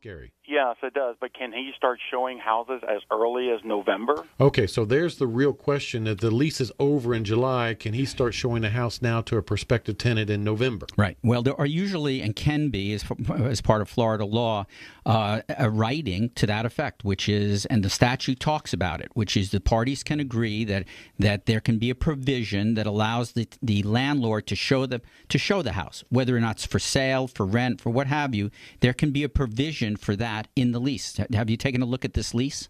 scary. Yes, it does. But can he start showing houses as early as November? Okay, so there's the real question. If the lease is over in July, can he start showing the house now to a prospective tenant in November? Right. Well, there are usually and can be, as part of Florida law, a writing to that effect, which is, and the statute talks about it, which is the parties can agree that there can be a provision that allows the landlord to show the house, whether or not it's for sale, for rent, for what have you. There can be a provision for that in the lease. Have you taken a look at this lease?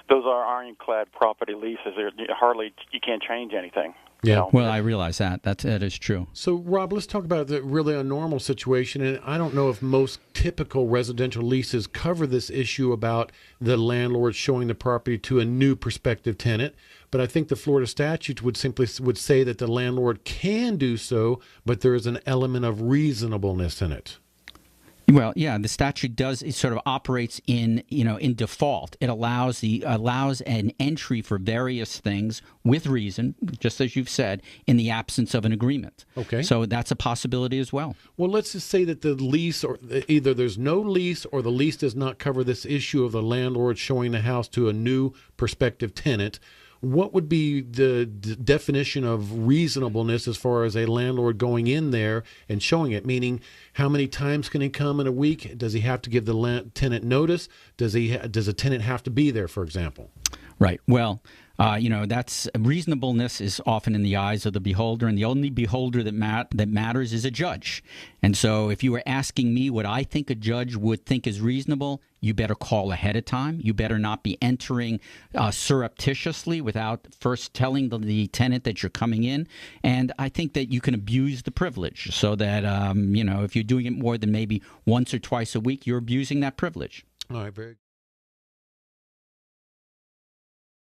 Those are ironclad property leases. You can't change anything. Yeah. So, Well, I realize that. That is true. So, Rob, let's talk about the really a normal situation. And I don't know if most typical residential leases cover this issue about the landlord showing the property to a new prospective tenant. But I think the Florida statute would say that the landlord can do so, but there is an element of reasonableness in it. Well, yeah, the statute does. It sort of operates in default. It allows an entry for various things with reason, just as you've said, in the absence of an agreement. Okay. So that's a possibility as well. Well, let's just say that the lease, or either there's no lease or the lease does not cover this issue of the landlord showing the house to a new prospective tenant. What would be the definition of reasonableness as far as a landlord going in there and showing it? Meaning, how many times can he come in a week? Does he have to give the tenant notice? Does a tenant have to be there, for example? Right. Well, that's reasonableness is often in the eyes of the beholder, and the only beholder that matters is a judge. And so if you were asking me what I think a judge would think is reasonable, you better call ahead of time. You better not be entering surreptitiously without first telling the tenant that you're coming in. And I think that you can abuse the privilege so that, if you're doing it more than maybe once or twice a week, you're abusing that privilege. All right, very good.